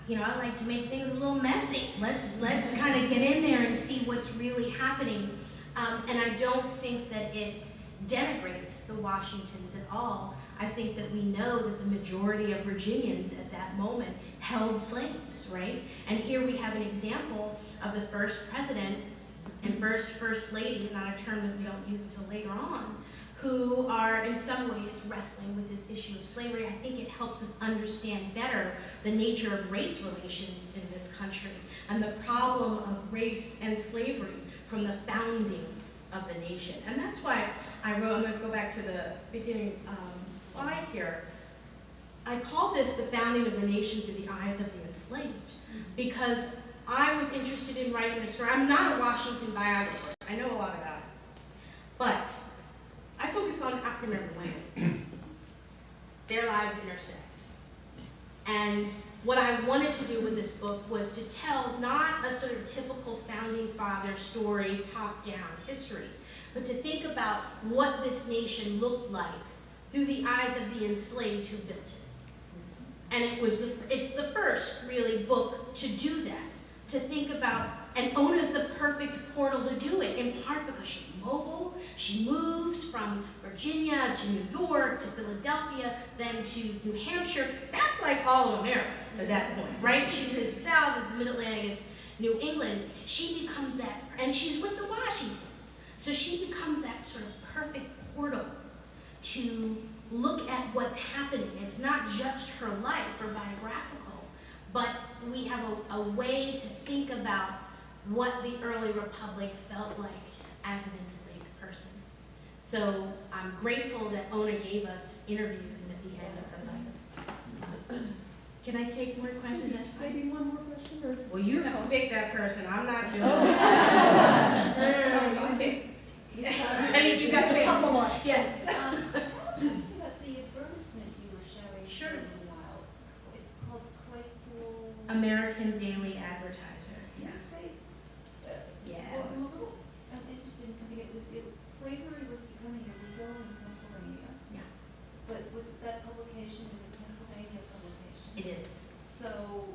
you know, I like to make things a little messy. Let's kind of get in there and see what's really happening. And I don't think that it denigrates the Washingtons at all. I think that we know that the majority of Virginians at that moment held slaves, right? And here we have an example of the first president and first lady, not a term that we don't use until later on, who are in some ways wrestling with this issue of slavery. I think it helps us understand better the nature of race relations in this country and the problem of race and slavery from the founding of the nation. And that's why I wrote, I'm going to go back to the beginning slide here. I call this the founding of the nation through the eyes of the enslaved, because I was interested in writing a story. I'm not a Washington biographer. I know a lot about it. But I focus on African American women. Their lives intersect. And what I wanted to do with this book was to tell not a sort of typical founding father story, top-down history, but to think about what this nation looked like through the eyes of the enslaved who built it. And it's the first, really, book to do that, to think about, and Ona's the perfect portal to do it, in part because she's mobile. She moves from Virginia to New York to Philadelphia, then to New Hampshire. That's like all of America at that point, right? She's in the South, it's Mid-Atlantic, it's New England. She becomes that, and she's with the Washingtons. So she becomes that sort of perfect portal to look at what's happening. It's not just her life or biographical, but we have a way to think about what the early republic felt like as an enslaved person. So I'm grateful that Ona gave us interviews at the end of her life. Can I take more questions? That's fine. Maybe one more question? Or? Well, you have to pick that person. I'm not doing that. You pick. I think you got picked. Yes. Ask me about the advertisement you were showing Sure. for a little while. It's called Claypool. American Daily Advertiser. Can you Yes. say, Yeah. well, I'm interested in something. Slavery was becoming illegal in Pennsylvania. Yeah. But that publication is a Pennsylvania publication? It is. So,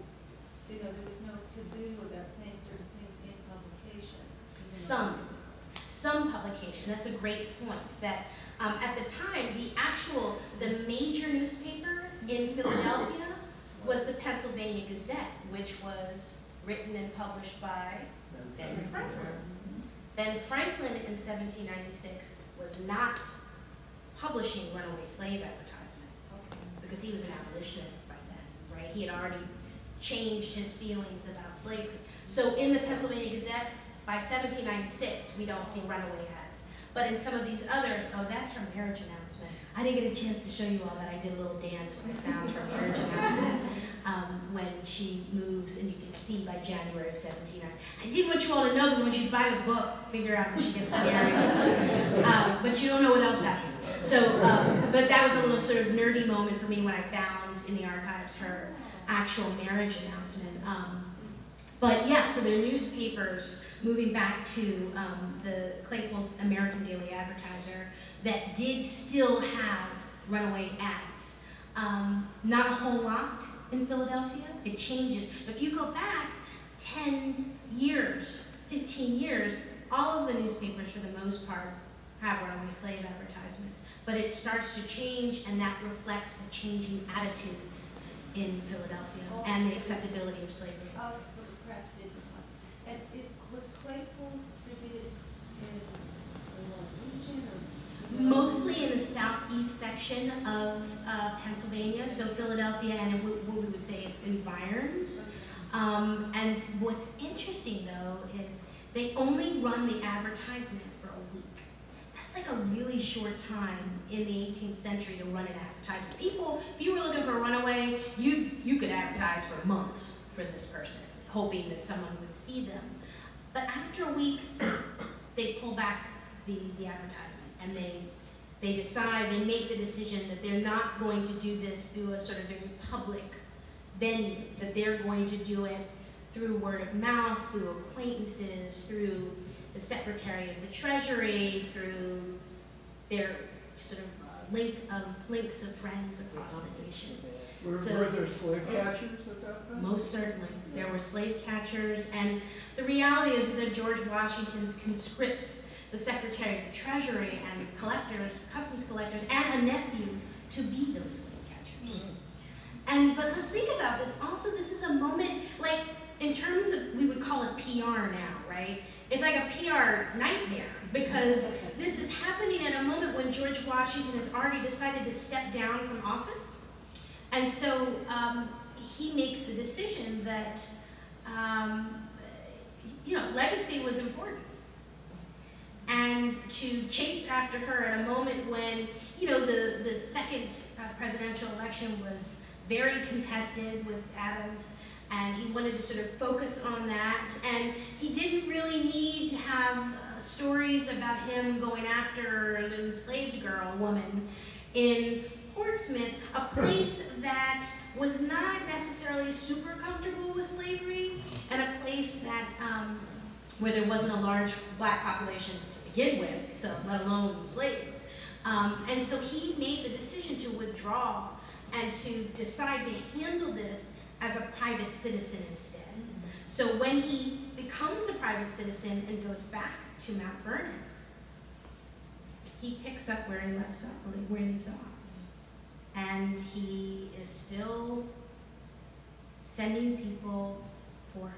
there was no taboo about saying certain things in publications. Some publication, that's a great point, that at the time, the major newspaper in Philadelphia was the Pennsylvania Gazette, which was written and published by Ben Franklin. Ben Franklin in 1796 was not publishing runaway slave advertisements because he was an abolitionist by then, right? He had already changed his feelings about slavery. So in the Pennsylvania Gazette, by 1796, we don't see runaway ads. But in some of these others, oh, that's her marriage announcement. I didn't get a chance to show you all that. I did a little dance when I found her marriage announcement when she moves, and you can see by January of 1790. I did want you all to know, because once you buy the book, figure out that she gets married. But you don't know what else happens. So, but that was a little sort of nerdy moment for me when I found in the archives her actual marriage announcement. But yeah, so their newspapers, moving back to the Claypool's American Daily Advertiser, that did still have runaway ads. Not a whole lot in Philadelphia. It changes. But if you go back 10 years, 15 years, all of the newspapers, for the most part, have runaway slave advertisements, but it starts to change, and that reflects the changing attitudes in Philadelphia and the acceptability of slavery. Oh, so the press didn't want. And was Claypool's distributed in the region or? Mostly in the southeast section of Pennsylvania, so Philadelphia and what we would say it's environs. And what's interesting though is they only run the advertisement for a week. That's like a really short time in the 18th century to run an advertisement. People, if you were looking for a runaway, you could advertise for months for this person, hoping that someone would see them. But after a week, they pull back the advertisement, and they decide, they make the decision that they're not going to do this through a sort of very public venue, that they're going to do it through word of mouth, through acquaintances, through the Secretary of the Treasury, through their sort of links of friends across the nation. Were there slave catchers at that time? Most certainly. There were slave catchers, and the reality is that George Washington conscripts the Secretary of the Treasury and collectors, customs collectors, and a nephew to be those slave catchers. But let's think about this. Also, this is a moment, like, in terms of, we would call it PR now, right? It's like a PR nightmare, because this is happening at a moment when George Washington has already decided to step down from office. And so he makes the decision that, legacy was important. And to chase after her at a moment when, the second presidential election was very contested with Adams, and he wanted to sort of focus on that, and he didn't really need to have stories about him going after an enslaved woman in Portsmouth, a place that was not necessarily super comfortable with slavery, and a place that where there wasn't a large black population to begin with, so let alone slaves. And so he made the decision to withdraw and to decide to handle this as a private citizen instead. So when he becomes a private citizen and goes back to Mount Vernon, he picks up where he leaves off. And he is still sending people for her.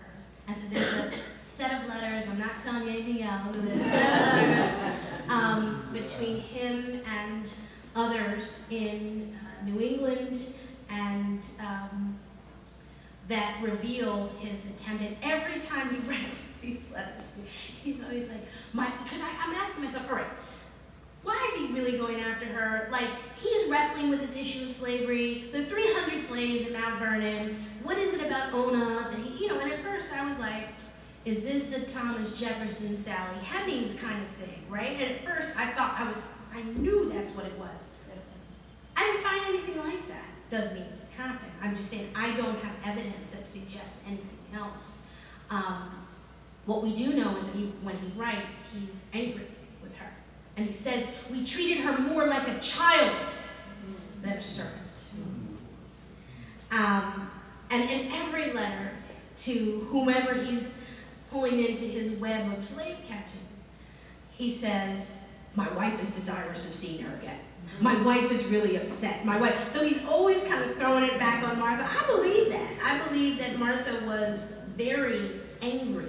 And so there's a set of letters, I'm not telling you anything else, there's a set of letters between him and others in New England, and that reveal his attempt. And every time he writes these letters, he's always like, because I'm asking myself, all right, why is he really going after her? Like, he's wrestling with this issue of slavery, the 300 slaves in Mount Vernon. What is it about Ona that he, and at first I was like, is this a Thomas Jefferson, Sally Hemings kind of thing, right? And at first I knew that's what it was. I didn't find anything like that. Doesn't mean it didn't happen. I'm just saying I don't have evidence that suggests anything else. What we do know is that when he writes, he's angry with her. And he says, we treated her more like a child than a servant. And in every letter to whomever he's pulling into his web of slave catching, he says, my wife is desirous of seeing her again. My wife is really upset. My wife. So he's always kind of throwing it back on Martha. I believe that. I believe that Martha was very angry.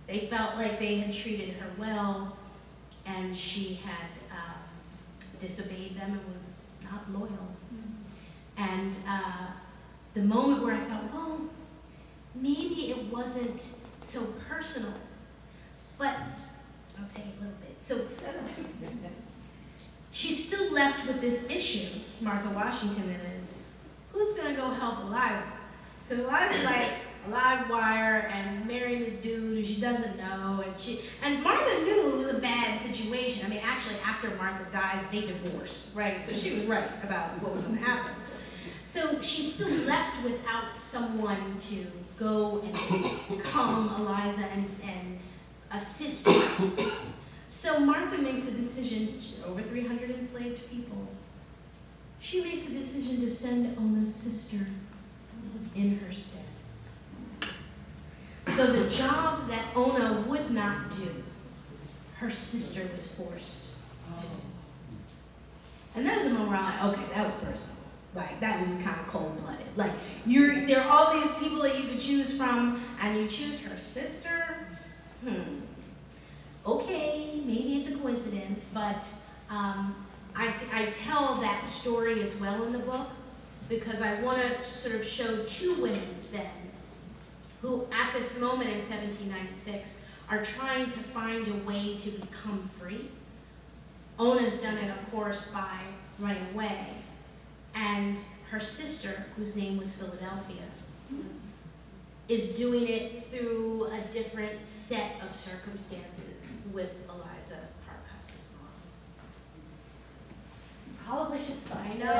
They felt like they had treated her well, and she had disobeyed them and was not loyal. And the moment where I thought, well, maybe it wasn't so personal, but I'll tell you a little bit. So she's still left with this issue, Martha Washington, that is, who's going to go help Eliza? Because Eliza's like a live wire and marrying this dude who she doesn't know, and Martha knew it was a bad situation. I mean, actually, after Martha dies, they divorce, right? So she was right about what was going to happen. So she's still left without someone to go and calm Eliza and assist her. So Martha makes a decision, over 300 enslaved people. She makes a decision to send Ona's sister in her stead. So the job that Ona would not do her sister was forced to do. And that's the moment where I'm like, okay, that was personal. Like, that was just kind of cold-blooded. Like, there are all these people that you could choose from, and you choose her sister? Okay, maybe it's a coincidence, but I tell that story as well in the book because I want to sort of show two women then who at this moment in 1796 are trying to find a way to become free. Ona's done it, of course, by running away, and her sister, whose name was Philadelphia, is doing it through a different set of circumstances with Eliza Park Custis Long. How delicious. I know.